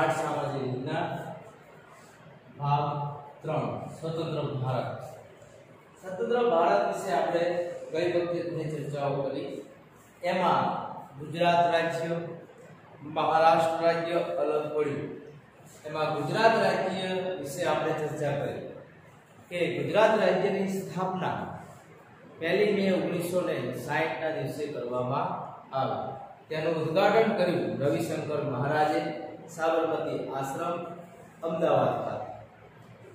ગાઢ સામ્રાજ્ય વિજ્ઞાન ભાગ 3 સ્વતંત્ર ભારત. સ્વતંત્ર ભારત વિશે આપણે ગઈ વખતે ચર્ચાઓ કરી. એમાં ગુજરાત રાજ્ય, મહારાષ્ટ્ર રાજ્ય અલગ પડ્યું. એમાં ગુજરાત રાજ્ય વિશે આપણે ચર્ચા કરી કે ગુજરાત રાજ્યની સ્થાપના 1 મે 1960 ના દિવસે કરવામાં આવી. તેનું ઉદ્ઘાટન કર્યું રવિશંકર મહારાજે સાબરમતી આશ્રમ અમદાવાદ ખાતે.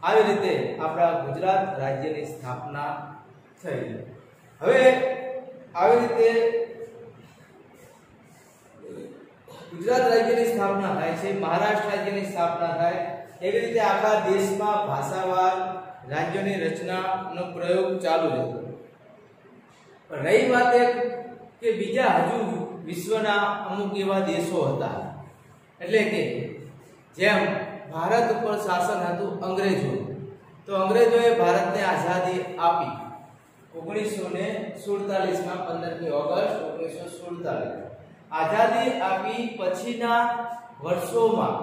આવી રીતે આપણા ગુજરાત રાજ્યની સ્થાપના થઈ. હવે આવી રીતે ગુજરાત રાજ્યની સ્થાપના થાય છે, મહારાષ્ટ્ર રાજ્યની સ્થાપના થાય, એવી રીતે આખા દેશમાં ભાષાવાર રાજ્યોની રચનાનો પ્રયોગ ચાલુ રહ્યો. પણ રહી વાત એક કે બીજા હજુ વિશ્વના અમુક એવા દેશો હતા, એટલે કે જેમ ભારત ઉપર શાસન હતું અંગ્રેજોનું, તો અંગ્રેજોએ ભારતને આઝાદી આપી 1947 માં 15મી ઓગસ્ટ 1947. આઝાદી આપી પછીના વર્ષોમાં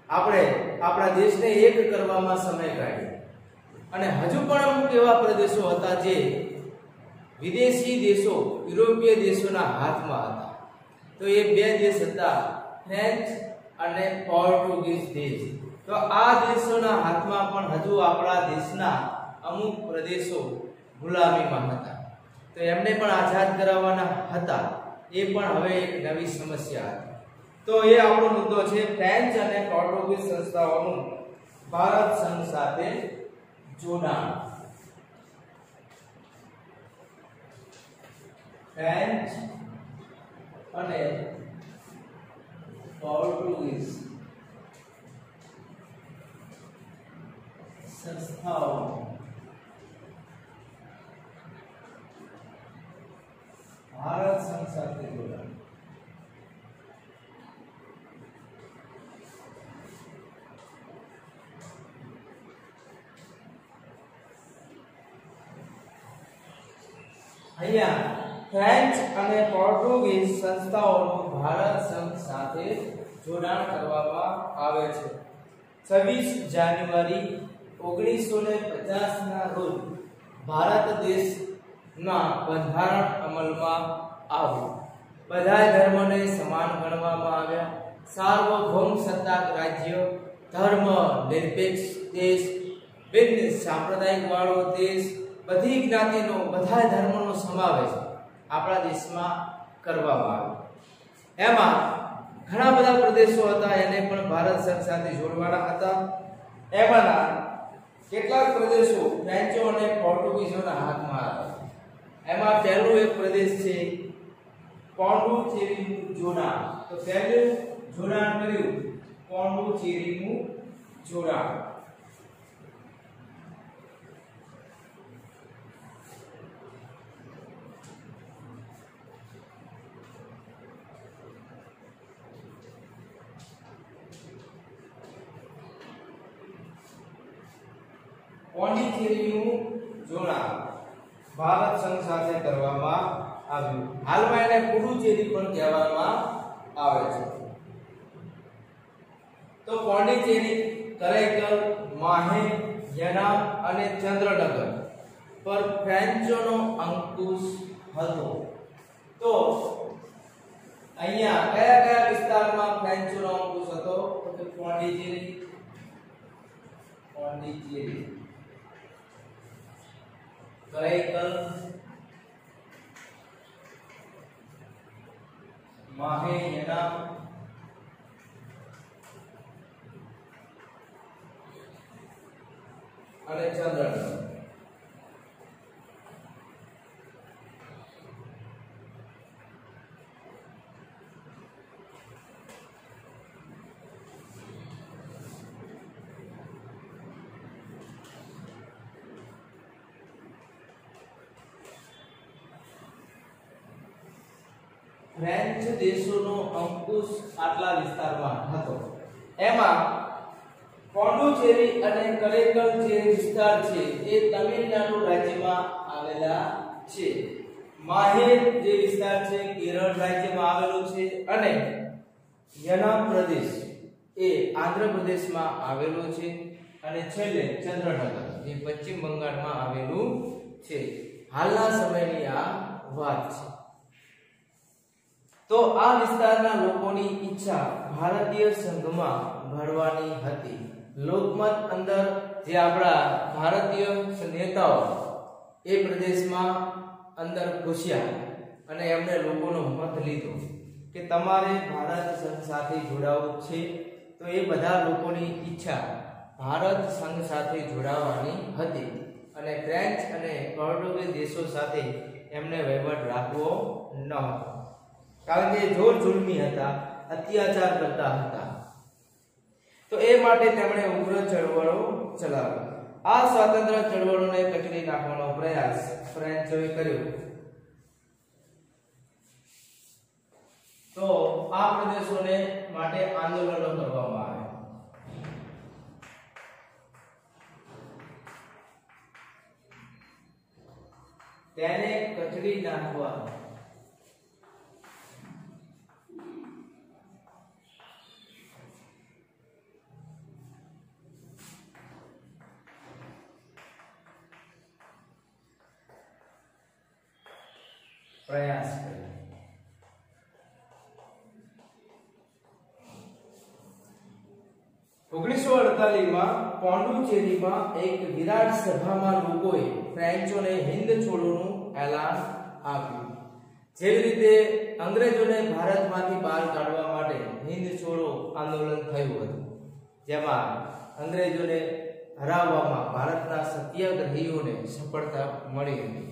આપણે આપણા દેશને એક કરવામાં સમય કાઢ્યો, અને હજુ પણ અમુક એવા પ્રદેશો હતા જે વિદેશી દેશો, યુરોપીય દેશોના હાથમાં હતા. તો એ બે દેશ હતા, ફ્રેન્ચ અને પોર્ટુગીઝ દેશ. તો આ દેશોના હાથમાં પણ હજુ આપણા દેશના અમુક પ્રદેશો ગુલામીમાં હતા. તો એમને પણ આઝાદ કરાવવાના હતા. એ પણ હવે એક નવી સમસ્યા હતી. તો એ આપણો મુદ્દો છે, ફ્રેન્ચ અને પોર્ટુગીઝ સંસ્થાઓનું ભારત સંઘ સાથે જોડાણ. ફ્રેન્ચ અને પોર્ટુગીઝ સંસ્થાઓ ભારત સંઘ સાથે જોડાણ. અહીંયા ફ્રેન્ચ અને પોર્ટુગીઝ સંસ્થાઓનું ભારત સંઘ સાથે જોડાણ કરવામાં આવે છે. 26 જાન્યુઆરી 1950 ના રોજ ભારત દેશના બંધારણ અમલમાં આવ્યું. બધા ધર્મને સમાન ગણવામાં આવ્યા. સાર્વભૌમ સત્તાક રાજ્ય, ધર્મ નિરપેક્ષ દેશ, બિન સાંપ્રદાયિક વાળો દેશ, બધી જ્ઞાતિનો, બધા ધર્મોનો સમાવેશ આપણા દેશમાં કરવામાં આવ્યો. એમાં ઘણા બધા પ્રદેશો હતા, એને પણ ભારત સંઘ સાથે જોડવાના હતા. એમાંના કેટલાક પ્રદેશો ફ્રેન્ચો અને પોર્ટુગીઝોના હાથમાં હતા. એમાં પહેલું એક પ્રદેશ છે પોંડિચેરીનું જોડાણ. તો પહેલું જોડાણ કર્યું પોંડિચેરીનું જોડાણ. પોંડિચેરીનું જોડાણ ભારત સંઘ સાથે કરવામાં આવ્યું. હાલમાં એને પુડુચેરી પણ કહેવામાં આવે છે. તો પોંડિચેરી, કરાઈકલ, માહે, યનામ અને ચંદ્રનગર પર ફ્રેન્ચોનો અંકુશ હતો. તો અહીંયા કયા કયા વિસ્તારમાં ફ્રેન્ચોનો અંકુશ હતો? તો કે પોંડિચેરી, કરાઈકલ, માહે, યનામ અને ચંદ્રનગર. ફ્રેન્ચ દેશોનો અંકુશ આટલા વિસ્તારમાં હતો. એમાં પોંડિચેરી અને કરાઈકલ જે વિસ્તાર છે એ તમિલનાડુ રાજ્યમાં આવેલા છે. માહે જે વિસ્તાર છે કેરળ રાજ્યમાં આવેલો છે અને યનામ પ્રદેશ એ આંધ્ર પ્રદેશમાં આવેલો છે અને છેલ્લે ચંદ્રનગર જે પશ્ચિમ બંગાળમાં આવેલું છે. હાલના સમયની આ વાત છે. તો આ વિસ્તારના લોકોની ઈચ્છા ભારતીય સંઘમાં ભળવાની હતી. લોકમત અંદર જે આપણા ભારતીય નેતાઓ એ પ્રદેશમાં અંદર ઘૂસ્યા અને એમણે લોકોનો મત લીધો કે તમારે ભારત સંઘ સાથે જોડાવું છે. તો એ બધા લોકોની ઈચ્છા ભારત સંઘ સાથે જોડાવાની હતી અને ફ્રેન્ચ અને પોર્ટુગીઝ દેશો સાથે એમને વહીવટ રાખવો ન હતો, કારણ કે જોર જુલ્મી હતા, અત્યાચાર કરતા હતા. તો એ માટે તેમણે ઉગ્ર ચળવળો ચલાવી. આ સ્વાતંત્ર્ય ચળવળોને કચડી નાખવાનો પ્રયાસ ફ્રેન્ચોએ કર્યો. તો આ પ્રદેશોને માટે આંદોલનો કરવામાં આવ્યા. તેને કચડી નાખવા પ્રયાસ કર્યો. 1948 માં પોંડિચેરીમાં એક વિરાટ સભામાં લોકોએ ફ્રેન્ચોને હિન્દ છોડોનું એલાન આપ્યું. જેવી રીતે અંગ્રેજોને ભારતમાંથી બહાર કાઢવા માટે હિન્દ છોડો આંદોલન થયું હતું, જેમાં અંગ્રેજોને હરાવવામાં ભારતના સત્યાગ્રહીઓને સફળતા મળી હતી.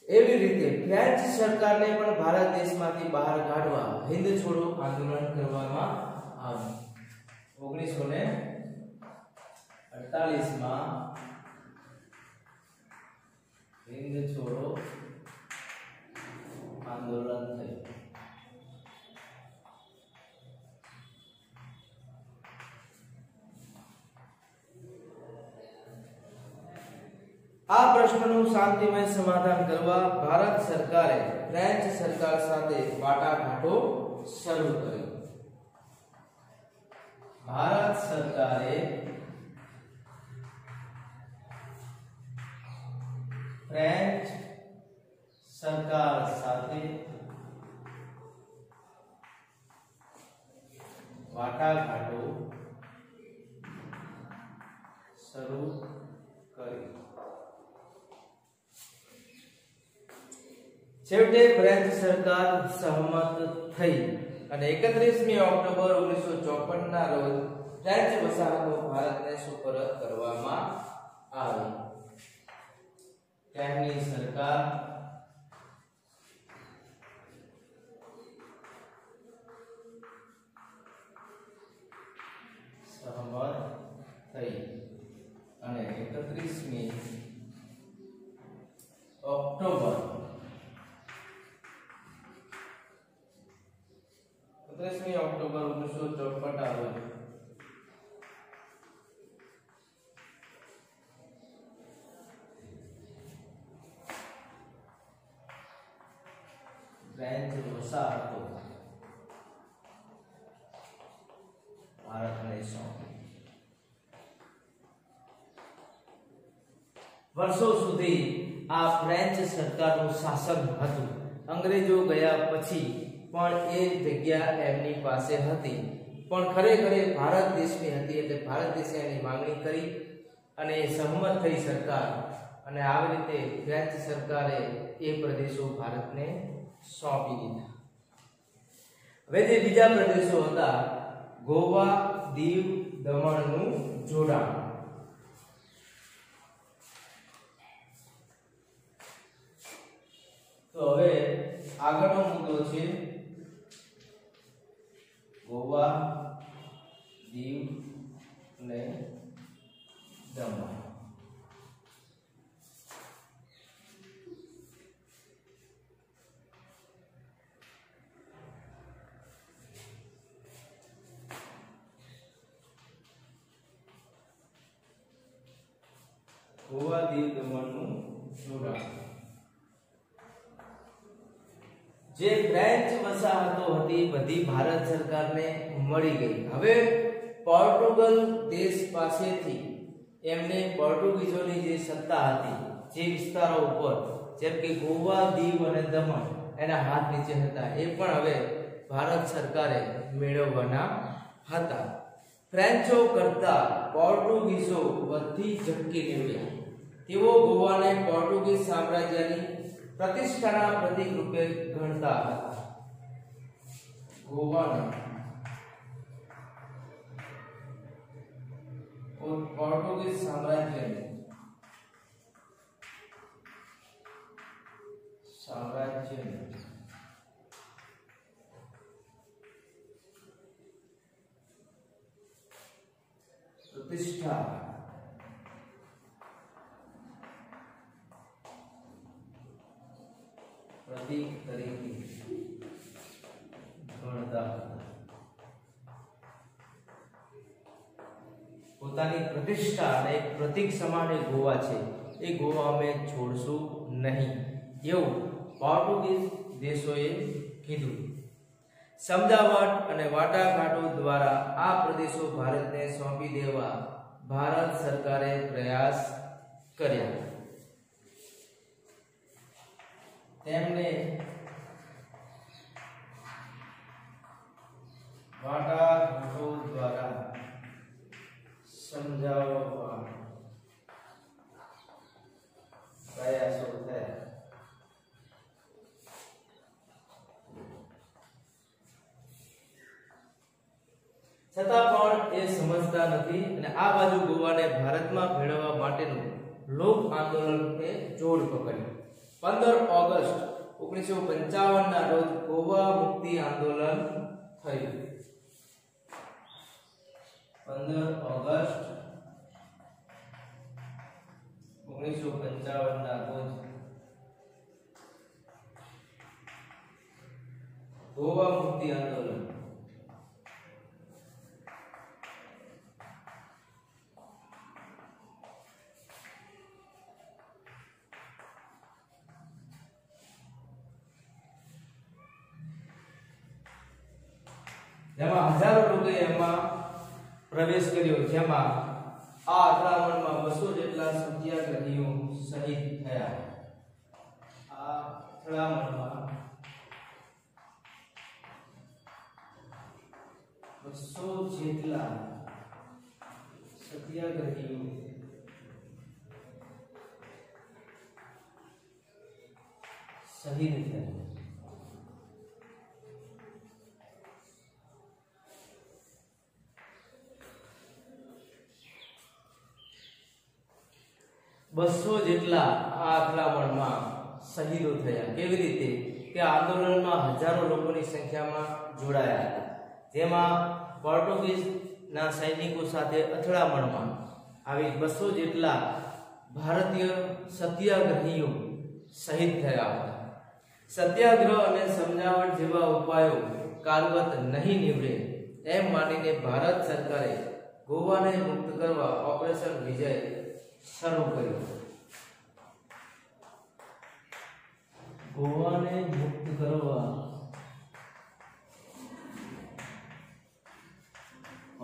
એવી રીતે ફ્રેન્ચ સરકારને પણ ભારત દેશમાંથી બહાર કાઢવા હિન્દ છોડો આંદોલન કરવામાં આવ્યું. 1948 માં હિન્દ છોડો આંદોલન થયું. આ પ્રશ્નનું શાંતિમય સમાધાન કરવા ભારત સરકારે ફ્રેન્ચ સરકાર સાથે વાટાઘાટો શરૂ કરી. ભારત સરકારે ફ્રેન્ચ સરકાર સાથે વાટાઘાટો શરૂ કરી. છેવટે ફ્રેન્ચ સરકાર સહમત થઈ અને 31મી ઓક્ટોબર 1954 ના રોજ ફ્રેન્ચ વસાહતો ભારતને સુપરત કરવામાં આવી. તેમની સરકાર સહમત થઈ અને 31મી ઓક્ટોબર 1954 ના રોજ ફ્રેન્ચ વસાહતો ભારતને સોંપી. વર્ષો સુધી આ ફ્રેન્ચ સરકારનું શાસન હતું. અંગ્રેજો ગયા પછી પણ એ જગ્યા એમની પાસે હતી, પણ ખરેખર ભારત દેશની હતી. એટલે ભારત દેશે એની માંગણી કરી અને સહમત થઈ સરકાર, અને આવી રીતે ફ્રેન્ચ સરકારે એ પ્રદેશો ભારતને સોંપી દીધા. હવે જે બીજા પ્રદેશો હતા, ગોવા, દીવ, દમણનું જોડાણ. તો હવે આગળનો મુદ્દો છે ગોવા, દીવ અને દમણ. ગોવા, દીવ, દમણનું જોડાણ. જે ફ્રેન્ચ વસાહતો હતી બધી ભારત સરકારને મળી ગઈ. હવે પોર્ટુગલ દેશ પાસેથી એમને પોર્ટુગીઝોની જે સત્તા હતી જે વિસ્તારો ઉપર જેમ કે ગોવા, દીવ અને દમણ એના હાથ નીચે હતા એ પણ હવે ભારત સરકારે મેળવવાના હતા. ફ્રેન્ચો કરતા પોર્ટુગીઝો વધી ઝટકી નીકળ્યા. તેઓ ગોવાને પોર્ટુગીઝ સામ્રાજ્યની પ્રતિષ્ઠાના પ્રતીક રૂપે ગણતા હતા. ગોવાને પોર્ટુગીઝ સામ્રાજ્યની પ્રતિષ્ઠા પ્રતીક તરીકે ગણતા હતા. પોતાની પ્રતિષ્ઠા અને એક પ્રતીક સમાન ગોવા છે એ ગોવા અમે છોડશું નહીં એવું પોર્ટુગીઝ દેશોએ કીધું. સમજાવટ અને વાટાઘાટો દ્વારા આ પ્રદેશો ભારતને સોંપી દેવા ભારત સરકારે પ્રયાસ કર્યા. તેમને વાટાઘાટો દ્વારા સમજાવવા પ્રયાસો થયા. છતાં પણ એ સમજતા નથી અને આ બાજુ ગોવાને ભારતમાં ભેળવવા માટેનું લોક આંદોલનને જોડ પકડ્યું. 15 ઓગસ્ટ 1955 ના રોજ ગોવા મુક્તિ આંદોલન થયું. 15 ઓગસ્ટ 1955 ના રોજ ગોવા મુક્તિ આંદોલન. જેમાં હજારો લોકોએ એમાં પ્રવેશ કર્યો. જેમાં આ આક્રમણમાં 200 જેટલા સત્યાગ્રહીઓ શહીદ થયા. આ આક્રમણમાં 200 જેટલા સત્યાગ્રહીઓ શહીદ થયા. બસો જેટલા આ આક્રમણમાં શહીદો થયા. કેવી રીતે કે આંદોલનમાં હજારો લોકોની સંખ્યામાં જોડાયા હતા. જેમાં પોર્ટુગીઝના સૈનિકો સાથે અથડામણમાં આવી 200 જેટલા ભારતીય સત્યાગ્રહીઓ શહીદ થયા હતા. સત્યાગ્રહ અને સમજાવટ જેવા ઉપાયો કારગત નહીં નીવડે એમ માનીને ભારત સરકારે ગોવાને મુક્ત કરવા ઓપરેશન વિજય શરૂ કર્યું. ગોવાને મુક્ત કરવા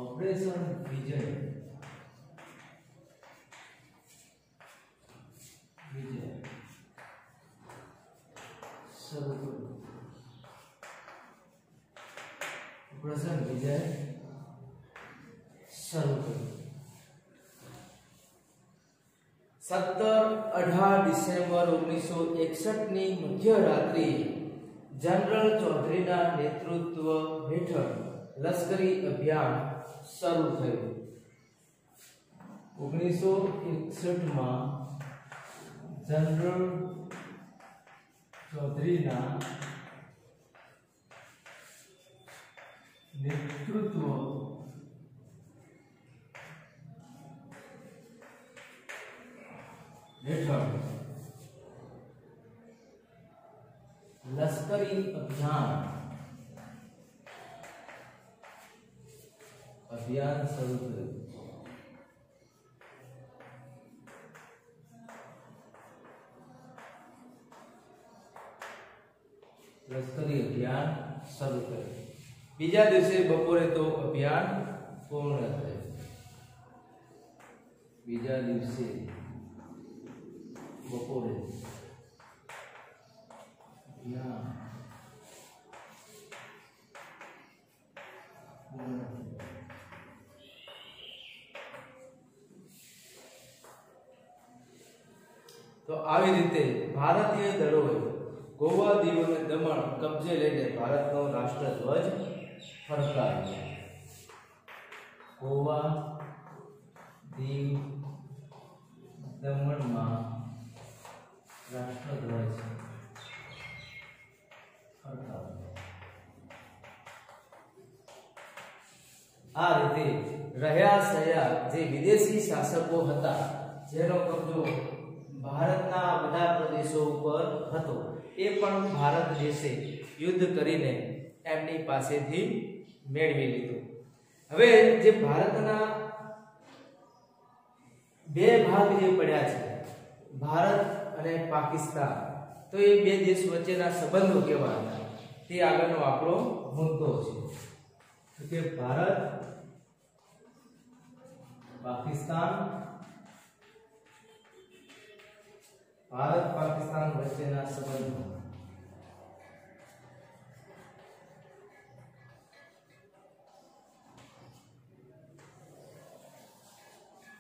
ઓપરેશન વિજય શરૂ કર્યું. ઓપરેશન વિજય શરૂ કર્યું. 17-18 ડિસેમ્બર 1961 ની મધ્યરાત્રિએ જનરલ ચૌધરીના નેતૃત્વ હેઠળ લશ્કરી અભિયાન શરૂ થયું. 1961 માં જનરલ ચૌધરીના નેતૃત્વ હેઠળ લશ્કરી અભિયાન શરૂ થયું. લશ્કરી અભિયાન શરૂ કર્યું. બીજા દિવસે બપોરે તો અભિયાન પૂર્ણ થયું. બીજા દિવસે બપોરે અભિયાન પૂર્ણ થયું. તો આવી રીતે ભારતીય દળોએ ગોવા, દીવ અને દમણ કબજે લઈને ભારતનો રાષ્ટ્રધ્વજ ફરકાવ્યો. ગોવા, દીવ, દમણમાં રાષ્ટ્રધ્વજ ફરકાવ્યો. આ રીતે રહ્યા સયા જે વિદેશી શાસકો હતા, જેનો કબજો ભારતના બધા પ્રદેશો ઉપર હતો, એ પણ ભારત દેશે યુદ્ધ કરીને એમની પાસેથી મેળવી લીધું. હવે જે ભારતના બે ભાગ જે પડ્યા છે, ભારત અને પાકિસ્તાન, તો એ બે દેશ વચ્ચેના સંબંધો કેવા હતા તે આગળનો આપણો મુદ્દો છે. કે ભારત પાકિસ્તાન વચ્ચેના સંબંધો.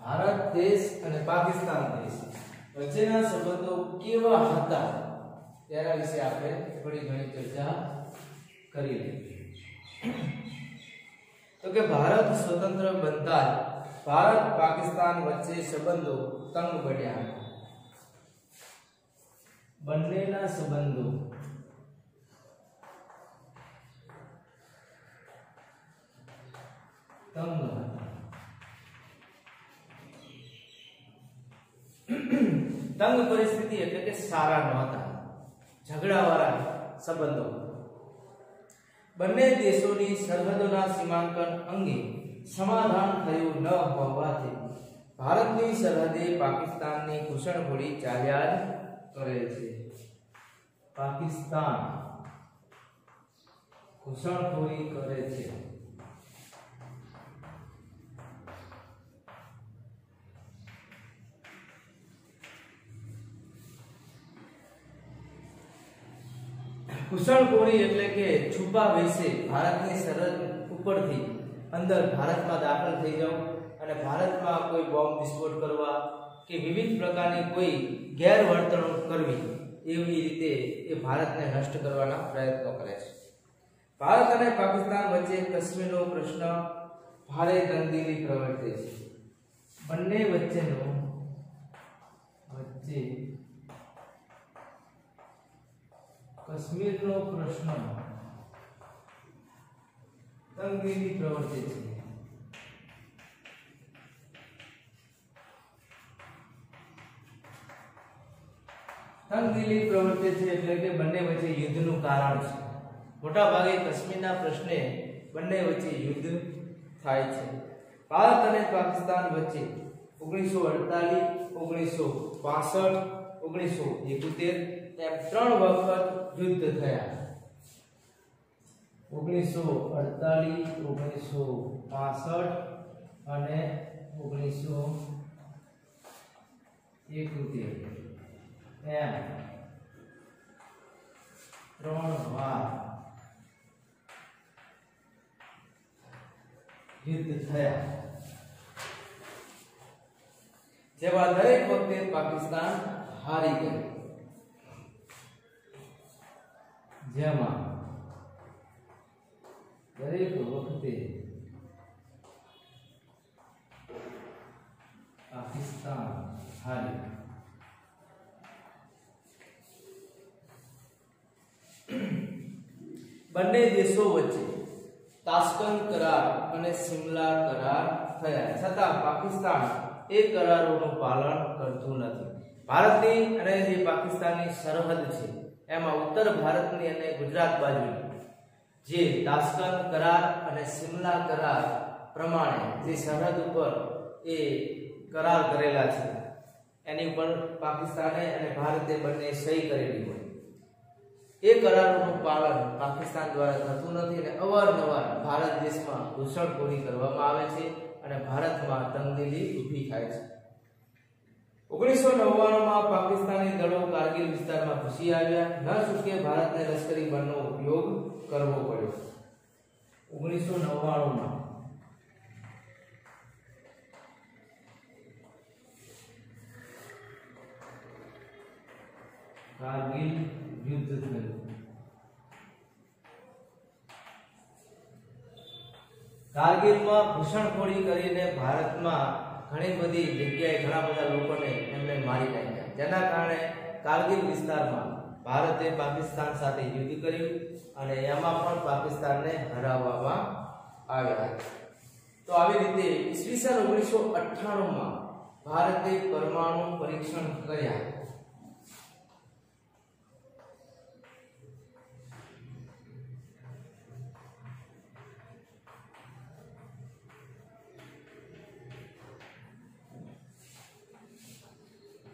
ભારત દેશ અને પાકિસ્તાન દેશ વચ્ચેના સંબંધો કેવા હતા તેના વિશે આપણે થોડી ઘણી ચર્ચા કરી લઈએ. તો કે ભારત સ્વતંત્ર બનતા ભારત પાકિસ્તાન વચ્ચે સંબંધો તંગ પડ્યા હતા. બંનેના સંબંધો તંગ હતા. તંગ પરિસ્થિતિ એટલે કે સારા નહોતા, ઝઘડાવાળા સંબંધો. બંને દેશોની સરહદોના સીમાંકન અંગે સમાધાન થયું ન હોવાથી ભારતની સરહદે પાકિસ્તાનની ઘૂસણખોરી ચાલ્યા જ કરે છે. પાકિસ્તાન ઘૂસણખોરી કરે છે. ઘૂસણખોરી એટલે કે છુપા વેશે ભારતની સરહદ ઉપરથી અંદર ભારતમાં દાખલ થઈ જાવ અને ભારતમાં કોઈ બોમ્બ વિસ્ફોટ કરવા કે વિવિધ પ્રકારની કોઈ ગેરવર્તણૂક કરવી, એવી રીતે એ ભારતને નષ્ટ કરવાના પ્રયત્નો કરે છે. ભારત અને પાકિસ્તાન વચ્ચે કાશ્મીરનો પ્રશ્ન ભારે તંગદિલી પ્રવર્તે છે. બંને વચ્ચે કાશ્મીરનો પ્રશ્ન તંગદિલી પ્રવર્તે છે. તંગદિલી પ્રવર્તે છે એટલે કે બંને વચ્ચે યુદ્ધનું કારણ છે. મોટા ભાગે કાશ્મીરના પ્રશ્ને બંને વચ્ચે યુદ્ધ થાય છે. ભારત અને પાકિસ્તાન વચ્ચે 1948, 1965, 1971 એમ 3 વખત યુદ્ધ થયા. 1948, 1965 અને 1971 એમ 3 વાર યુદ્ધ થયા. જેમાં દરેક વખતે પાકિસ્તાન હારી ગયું. જેમાં દરેક વખતે પાકિસ્તાન હારી. બંને દેશો વચ્ચે તાશ્કંદ કરાર અને સિમલા કરાર થયા, છતાં પાકિસ્તાન એ કરારોનું પાલન કરતું નથી. ભારતની અને જે પાકિસ્તાનની સરહદ છે એમાં ઉત્તર ભારતની અને ગુજરાત બાજુની જે તાશ્કંદ કરાર અને સિમલા કરાર પ્રમાણે જે સરહદ ઉપર એ કરાર કરેલા છે એની ઉપર પાકિસ્તાને અને ભારતે બંને સહી કરેલી હોય. એ કરારોનું પાલન પાકિસ્તાન દ્વારા થતું નથી અને અવારનવાર ભારત દેશમાં ઘૂસણખોરી કરવામાં આવે છે અને ભારતમાં તંગદિલી ઊભી થાય છે. 1999માં પાકિસ્તાની દળો કારગિલ વિસ્તારમાં ઘૂસી આવ્યા. ન છૂટકે ભારતને લશ્કરી બળનો ઉપયોગ કરવો પડ્યો. 1999માં કારગિલ યુદ્ધ થયું. કારગિલમાં ઘૂસણખોરી કરીને ભારતમાં ઘણી બધી જગ્યાએ ઘણા બધા લોકોને એમને મારી નાખ્યા, જેના કારણે કારગિલ વિસ્તારમાં ભારતે પાકિસ્તાન સાથે યુદ્ધ કર્યું અને એમાં પણ પાકિસ્તાનને હરાવવામાં આવ્યા. તો આવી રીતે ઈસવીસન 1998માં ભારતે પરમાણુ પરીક્ષણ કર્યા.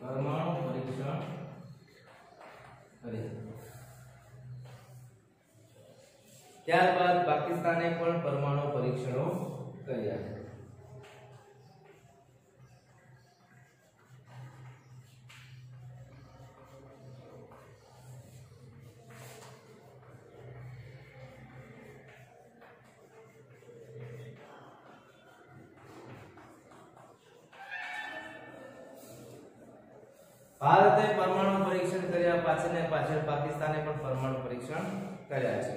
પરમાણુ પરીક્ષણ કર્યા. ત્યારબાદ પાકિસ્તાને પણ પરમાણુ પરીક્ષણો કર્યા. ભારતે પરમાણુ પરીક્ષણ કર્યા પાછળ પાકિસ્તાને પણ પરમાણુ પરીક્ષણ કર્યા છે.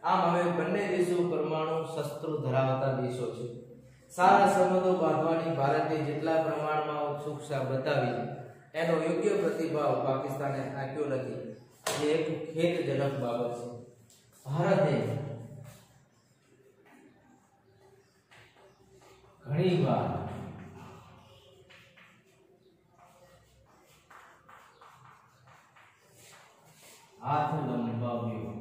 આમ હવે બંને દેશો પરમાણુ શસ્ત્રો ધરાવતા દેશો છે. સારા સંબંધો બાંધવાની ભારતે જેટલા પ્રમાણમાં ઉત્સુકતા બતાવી એનો યોગ્ય પ્રતિભાવ પાકિસ્તાને આપ્યો નથી. એ એક ખેદજનક બાબત છે. ભારતે ઘણીવાર હાથ લંબાવ્યો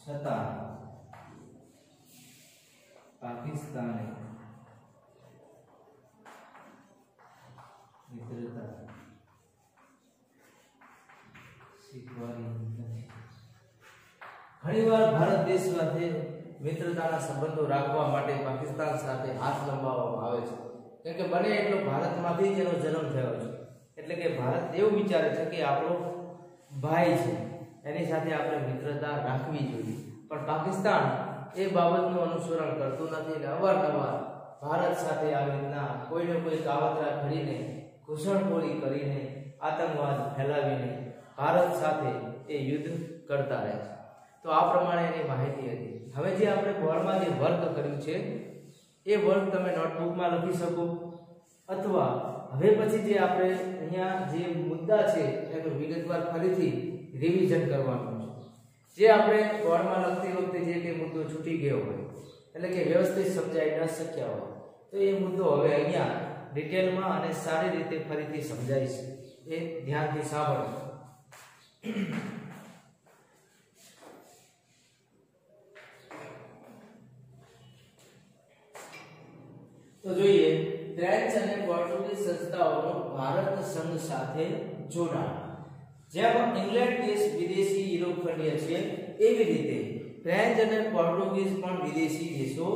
છતાં પાકિસ્તાને મિત્રતા સ્વીકારી નથી. ઘણીવાર ભારત દેશ સાથે મિત્રતાના સંબંધો રાખવા માટે પાકિસ્તાન સાથે હાથ લંબાવવામાં આવે છે, કેમ કે બને એટલો ભારતમાંથી જ એનો જન્મ થયો છે. એટલે કે ભારત એવું વિચારે છે કે આપણો ભાઈ છે, એની સાથે આપણે મિત્રતા રાખવી જોઈએ. પણ પાકિસ્તાન એ બાબતનું અનુસરણ કરતું નથી અને અવારનવાર ભારત સાથે આવી રીતના કોઈને કોઈ કાવતરા ઘડીને, ઘૂસણખોરી કરીને, આતંકવાદ ફેલાવીને ભારત સાથે એ યુદ્ધ કરતા રહે છે. તો આ પ્રમાણે એની માહિતી હતી. હવે જે આપણે બોર્ડમાં જે વર્ક કર્યું છે એ વર્ક તમે નોટબુકમાં લખી શકો, અથવા હવે પછી જે આપણે અહીંયા જે મુદ્દા છે એનું વિગતવાર ફરીથી રિવિઝન કરવાનું છે. જે આપણે બોર્ડમાં લખતી વખતે જે કંઈ મુદ્દો છૂટી ગયો હોય, એટલે કે વ્યવસ્થિત સમજાઈ ન શક્યા હોય, તો એ મુદ્દો હવે અહીંયા ડિટેલમાં અને સારી રીતે ફરીથી સમજાય છે. એ ધ્યાનથી સાંભળો. તો જોઈએ ફ્રેન્ચ અને પોર્ટુગીઝ સંસ્થાઓનું ભારત સંઘ સાથે જોડાણ. જેમ ઇંગ્લેન્ડ દેશ વિદેશી યુરોપખંડીય છે, એવી રીતે ફ્રેન્ચ અને પોર્ટુગીઝ પણ વિદેશી દેશો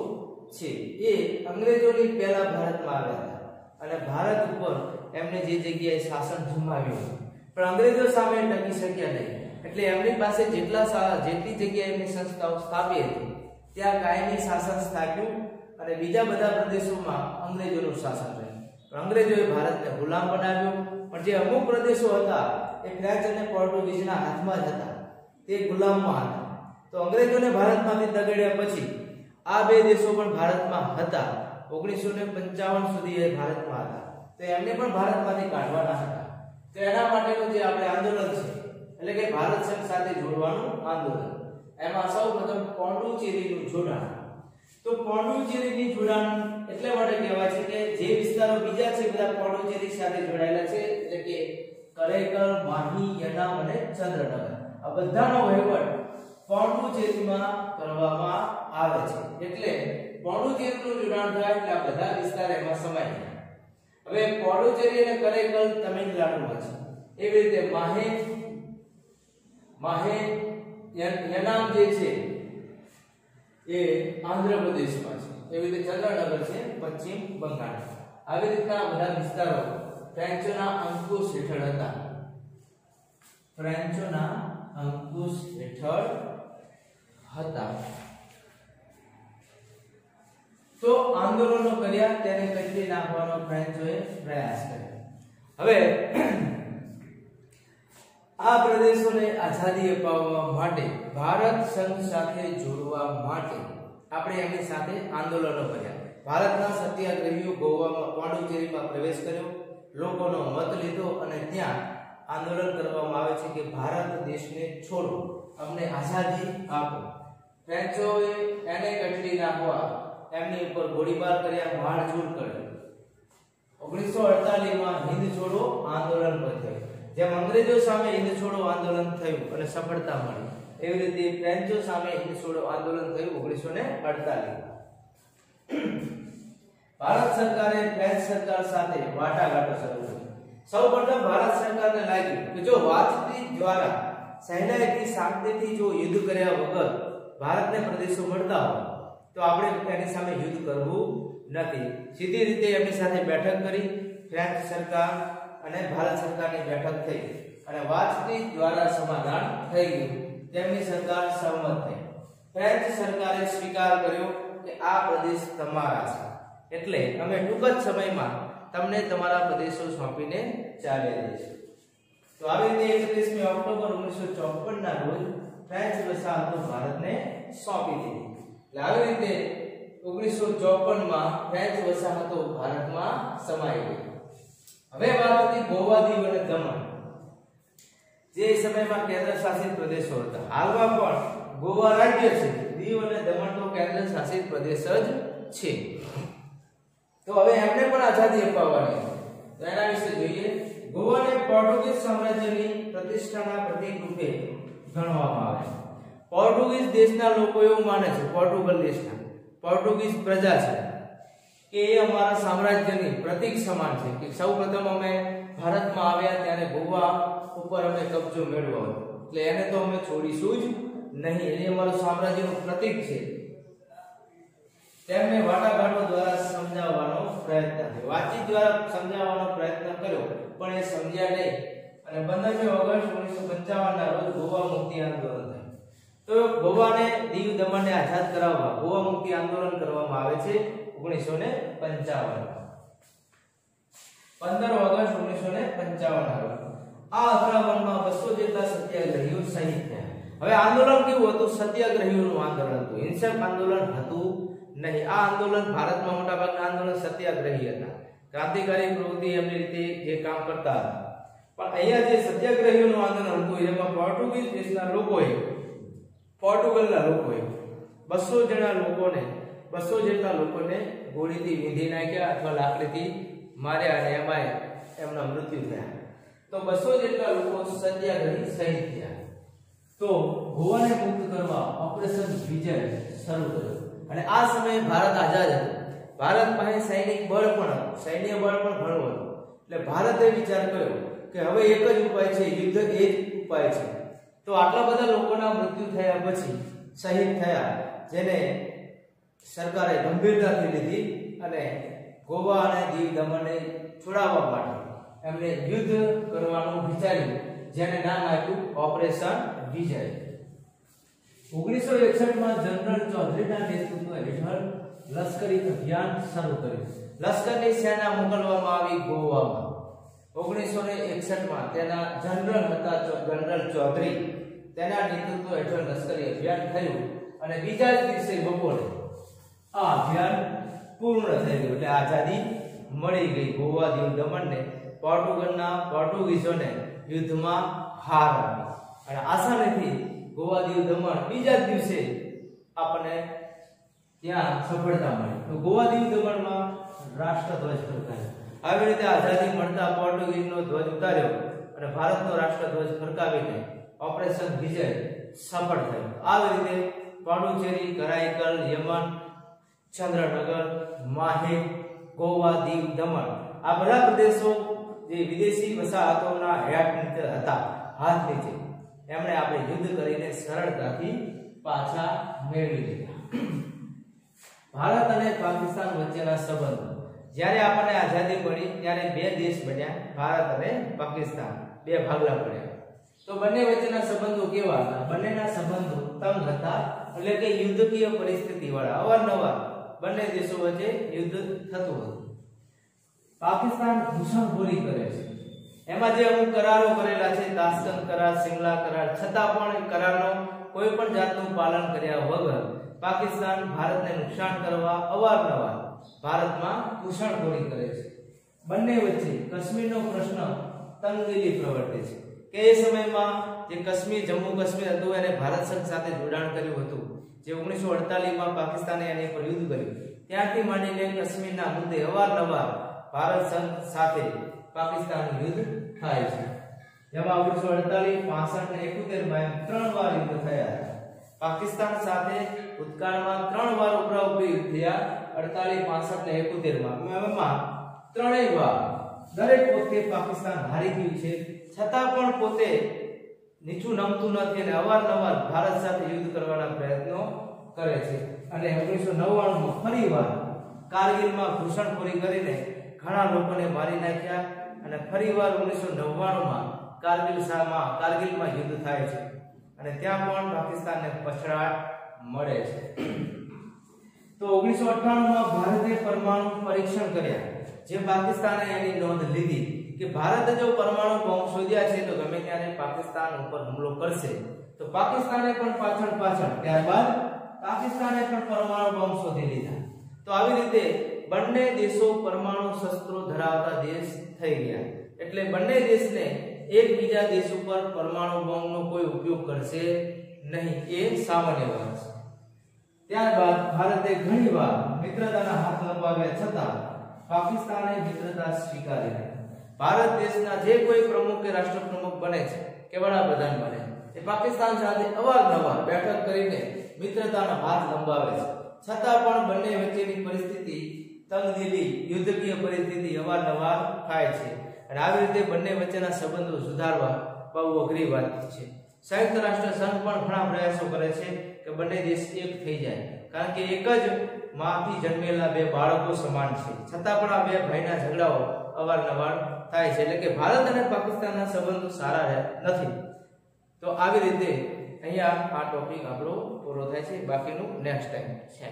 છે. એ અંગ્રેજોની પહેલા ભારતમાં આવ્યા હતા અને ભારત ઉપર એમને જે જગ્યાએ શાસન જમાવ્યું, પણ અંગ્રેજો સામે ટકી શક્યા નહીં. એટલે એમની પાસે જેટલી જગ્યાએ એમની સંસ્થાઓ સ્થાપી હતી ત્યાં કાયમી શાસન સ્થાપ્યું અને બીજા બધા પ્રદેશોમાં અંગ્રેજોનું શાસન રહ્યું. પણ અંગ્રેજોએ ભારતને ગુલામ બનાવ્યું. પણ જે અમુક પ્રદેશો હતા એ ફ્રેન્ચ અને પોર્ટુગીઝના હાથમાં જ હતા, તે ગુલામમાં હતા. તો અંગ્રેજોને ભારતમાંથી દગડ્યા પછી આ બે દેશો પણ ભારતમાં હતા. 1955 સુધી એ ભારતમાં હતા, તો એમને પણ ભારતમાંથી કાઢવાના હતા. તો એના માટેનું જે આપણે આંદોલન છે, એટલે કે ભારત સંઘ સાથે જોડવાનું આંદોલન, એમાં સૌપ્રથમ પોંડિચેરીનું જોડાણ. તો પોંડિચેરીની જોડાણ એટલે માટે કહેવાય છે કે જે વિસ્તારો બીજા છે બધા પોંડિચેરી સાથે જોડાયેલા છે, એટલે કે કરેકલ, માહી, યનામ અને ચંદ્રનગર, આ બધાનો વહીવટ પોંડિચેરીમાં કરવામાં આવે છે. એટલે પોંડિચેરીનું જોડાણ થાય એટલે આ બધા વિસ્તાર એમાં સમાય જાય. હવે પોંડિચેરી અને કરેકલ તમિલનાડુમાં છે એવી રીતે માહે યનામ જે છે એ આંધ્રપ્રદેશમાં છે, એવી રીતે ચંદ્રનગર છે પશ્ચિમ બંગાળ. આવી રીતના બધા વિસ્તારો ફ્રેન્ચોના અંકુશ હેઠળ હતા. ફ્રેન્ચોના અંકુશ હેઠળ હતા. તો આંદોલનો કર્યા, તેને કચડી નાખવાનો ફ્રેન્ચોએ પ્રયાસ કર્યો. હવે આ પ્રદેશોને આઝાદી અપાવવા માટે, ભારત સંઘ સાથે જોડવા માટે આપણે એમની સાથે આંદોલનો કર્યા. ભારતના સત્યાગ્રહીઓ ગોવામાં પોંડિચેરીમાં પ્રવેશ કર્યો, લોકોનો મત લીધો અને ત્યાં આંદોલન કરવામાં આવે છે કે ભારત દેશને છોડો, અમને આઝાદી આપો. ફ્રેન્ચોએ એને કચડી નાખવા એમની ઉપર ગોળીબાર કર્યા, મારઝૂડ કરી. 1948 માં હિન્દ છોડો આંદોલન પર થયું. જેમ અંગ્રેજો સામે હિન્દ છોડો આંદોલન થયું અને સફળતા મળી, એવી રીતે ફ્રેન્ચો સામે હિન્દ છોડો આંદોલન થયું 1948. ભારત સરકારે ફ્રેન્ચ સરકાર સાથે વાટાઘાટો શરૂ કરી. સૌપ્રથમ ભારત સરકારને લાગ્યું કે જો વાતચીત દ્વારા સહેલાઈથી શાંતિથી જો યુદ્ધ કર્યા વગર ભારતને પ્રદેશો મળતા હોય તો આપણે એની સામે યુદ્ધ કરવું નથી. સીધી રીતે એમની સાથે બેઠક કરી. ફ્રેન્ચ સરકાર અને ભારત સરકારની બેઠક થઈ અને વાતચીત દ્વારા સમાધાન થઈ ગયું. તેમની સરકાર સહમત થઈ. ફ્રેન્ચ સરકારે સ્વીકાર કર્યો કે આ પ્રદેશ તમારા છે, એટલે અમે ટૂંક જ સમયમાં તમને તમારા પ્રદેશો સોંપીને ચાલી જઈશું. તો આવી રીતે 31 ઓક્ટોબર 1954 ના રોજ ફ્રેન્ચ વસાહતો ભારતને સોંપી દીધી. એટલે આવી રીતે 1954 માં ફ્રેન્ચ વસાહતો ભારતમાં સમાઈ ગઈ. હવે વાત હતી ગોવા, દીવ અને દમણ, જે સમયમાં કેન્દ્ર શાસિત પ્રદેશો હતા. હાલમાં પણ ગોવા રાજ્ય છે, દીવ અને દમણ તો કેન્દ્ર શાસિત પ્રદેશ જ છે. તો હવે એમને પણ આઝાદી અપાવવાની છે. તો એના વિશે જોઈએ. ગોવાને પોર્ટુગીઝ સામ્રાજ્યની પ્રતિષ્ઠાના પ્રતીક રૂપે ગણવામાં આવે છે. પોર્ટુગીઝ દેશના લોકો એવું માને છે, પોર્ટુગલ દેશના પોર્ટુગીઝ પ્રજા છે કે એ અમારા સામ્રાજ્યની પ્રતીક સમાન છે, કે સૌપ્રથમ અમે ભારતમાં આવ્યા ત્યારે ગોવા ઉપર અમે કબજો મેળવ્યો, એટલે એને તો અમે છોડીશું જ નહીં, એ અમારું સામ્રાજ્યનું પ્રતીક છે. તેમને વાટાઘાટો દ્વારા સમજાવવાનો પ્રયત્ન કર્યો, વાતચીત દ્વારા સમજાવવાનો પ્રયત્ન કર્યો, પણ એ સમજ્યા નહીં અને 15 ઓગસ્ટ 1955 ના રોજ ગોવા મુક્તિ આંદોલન થયું. તો ગોવાને, દીવ દમણને આઝાદ કરાવવા ગોવા મુક્તિ આંદોલન કરવામાં આવે છે 1955. 15 ઓગસ્ટ 1955 ના રોજ આ અથડામણમાં 200 જેટલા સત્યાગ્રહીઓ શહીદ થયા. હવે આંદોલન કેવું હતું? સત્યાગ્રહીઓનું આંદોલન હતું, હિંસક આંદોલન હતું નહીં. આ આંદોલન ભારતમાં મોટાભાગના આંદોલન સત્યાગ્રહી હતા, ક્રાંતિકારી પ્રવૃત્તિ એમની રીતે જે કામ કરતા હતા. પણ અહીંયા જે સત્યાગ્રહીઓનું આંદોલન હતું એમાં પોર્ટુગીઝ દેશના લોકોએ, પોર્ટુગલના લોકોએ 200 જેટલા લોકોને ગોળીથી વીંધી નાખ્યા અથવા લાકડીથી માર્યા અને એમાં એમના મૃત્યુ થયા. તો 200 જેટલા લોકો સત્યાગ્રહી શહીદ થયા. તો ગોવાને મુક્ત કરવા ઓપરેશન વિજય શરૂ કર્યું અને આ સમયે ભારત આઝાદ હતું. ભારત પાસે સૈનિક બળ પણ હતું, સૈન્ય બળ પણ ઘણું હતું. એટલે ભારતે વિચાર કર્યો કે હવે એક જ ઉપાય છે, યુદ્ધ એ જ ઉપાય છે. તો આટલા બધા લોકોના મૃત્યુ થયા પછી, શહીદ થયા, જેને સરકારે ગંભીરતાથી લીધી અને ગોવા અને દીવ દમણને છોડાવવા માટે એમણે યુદ્ધ કરવાનું વિચાર્યું, જેને નામ આપ્યું ઓપરેશન વિજય. 1961 માં જનરલ ચૌધરીના નેતૃત્વ હેઠળ લશ્કરી અભિયાન શરૂ કર્યું. લશ્કરની સેના મોકલવામાં આવી ગોવામાં. 1961 માં તેના જનરલ હતા જનરલ ચૌધરી, તેના નેતૃત્વ હેઠળ લશ્કરી અભિયાન થયું અને બીજા જ દિવસે બપોરે આ અભિયાન પૂર્ણ થઈ ગયું, એટલે આઝાદી મળી ગઈ. ગોવા, દીવ દમણને પોર્ટુગીઝોને યુદ્ધમાં હાર આપી અને આસાનીથી ગોવા, દીવ દમણ બીજા જ દિવસે આપણને ત્યાં સફળતા મળી. તો ગોવા, દીવ દમણમાં રાષ્ટ્રધ્વજ ફરકાયો. આવી રીતે આઝાદી મળતા પોર્ટુગીઝનો ધ્વજ ઉતાર્યો અને ભારતનો રાષ્ટ્રધ્વજ ફરકાવીને ઓપરેશન વિજય સફળ થયું. આવી રીતે પોંડિચેરી, કરાઈકલ, યમન, ચંદ્રનગર, માહે, ગોવા, દીવ દમણ આ બધા પ્રદેશો જે વિદેશી વસાહતોના હેઠ નીચે હતા, હાથ નીચે, એમણે આપણે યુદ્ધ કરીને સરળતાથી પાછા મેળવી લીધા. ભારત અને પાકિસ્તાન વચ્ચેના સંબંધો. જ્યારે આપણને આઝાદી મળી ત્યારે બે દેશ બન્યા, ભારત અને પાકિસ્તાન, બે ભાગલા પડ્યા. તો બંને વચ્ચેના સંબંધો કેવા હતા? બંનેના સંબંધો તંગ હતા, એટલે કે યુદ્ધકીય પરિસ્થિતિ વાળા. અવારનવાર બંને દેશો વચ્ચે યુદ્ધ થતું હતું. પાકિસ્તાન ઘૂસણખોરી કરે છે. એમાં જે અમુક કરારો કરેલા છે, તાશ્કંદ કરાર, સિમલા કરાર, છતાં પણ કરારનો કોઈ પણ જાતનું પાલન કર્યા વગર પાકિસ્તાન ભારતને નુકસાન કરવા અવારનવાર ભારતમાં ઘૂસણખોરી કરે છે. બંને વચ્ચે કાશ્મીરનો પ્રશ્ન તંગદિલી પ્રવર્તે છે કે એ સમયમાં જે કાશ્મીર, જમ્મુ કાશ્મીર હતું એને ભારત સંઘ સાથે જોડાણ કર્યું હતું. જે 1948માં પાકિસ્તાને એની પર યુદ્ધ કર્યું, ત્યારથી માંડીને કાશ્મીરના મુદ્દે અવારનવાર ભારત સંઘ સાથે પાકિસ્તાનનું યુદ્ધ થાય છે. જેમાં 1948, 65 અને 71માં ત્રણ વાર યુદ્ધ થયા હતા. પાકિસ્તાન સાથે ભૂતકાળમાં ત્રણ વાર ઉપરાઉપરી યુદ્ધ થયા, 48, 65 અને 71માં. એમાં ત્રણેય વાર દરેક વખતે પાકિસ્તાન હારી ગયું છે, છતાં પણ પોતે નીચું નમતું નથી અને અવારનવાર ભારત સાથે યુદ્ધ કરવાના પ્રયત્નો કરે છે. અને 1999માં ફરીવાર કારગિલમાં ઘૂસણખોરી કરીને ઘણા લોકોને મારી નાખ્યા અને ફરીવાર 1999માં કારગિલમાં યુદ્ધ થાય છે અને ત્યાં પણ પાકિસ્તાનને પછડાટ મળે છે. તો 1998માં ભારતે પરમાણુ પરીક્ષણ કર્યા, જે પાકિસ્તાને એની નોંધ લીધી કે ભારતે જો પરમાણુ બોમ્બ શોધ્યા છે તો ગમે ત્યારે પાકિસ્તાન ઉપર હુમલો કરશે. તો પાકિસ્તાને પણ પાછળ ત્યારબાદ પાકિસ્તાને પણ પરમાણુ બોમ્બ શોધી લીધા. તો આવી રીતે બંને દેશો પરમાણુ શસ્ત્રો ધરાવતા દેશ થઈ ગયા. એટલે બંને દેશને એકબીજા દેશ ઉપર પરમાણુ બોમ્બનો કોઈ ઉપયોગ કરશે નહીં, એ સામાન્ય વાત છે. ત્યારબાદ ભારતે ઘણીવાર મિત્રતાના હાથ લંબાવ્યા, છતાં પાકિસ્તાને મિત્રતા સ્વીકારી નહીં. ભારત દેશના જે કોઈ પ્રમુખ કે રાષ્ટ્રપ્રમુખ બને છે કે વડાપ્રધાન બને, એ પાકિસ્તાન સાથે અવારનવાર બેઠક કરીને મિત્રતાના હાથ લંબાવે છે, છતાં પણ બંને વચ્ચેની પરિસ્થિતિ તંગદિલી, યુદ્ધકીય પરિસ્થિતિ અવારનવાર થાય છે. અને આવી રીતે બંને વચ્ચેના સંબંધો સુધારવા બહુ અઘરી વાત છે. સંયુક્ત રાષ્ટ્ર સંઘ પણ ઘણા પ્રયાસો કરે છે કે બંને દેશ એક થઈ જાય, કારણ કે એક જ માંથી જન્મેલા બે બાળકો સમાન છે, છતાં પણ આ બે ભાઈના ઝઘડાઓ અવારનવાર થાય છે. એટલે કે ભારત અને પાકિસ્તાનના સંબંધો સારા નથી. તો આવી રીતે અહીંયા આ ટોપિક આપણો પૂરો થાય છે. બાકીનું નેક્સ્ટ ટાઈમ છે.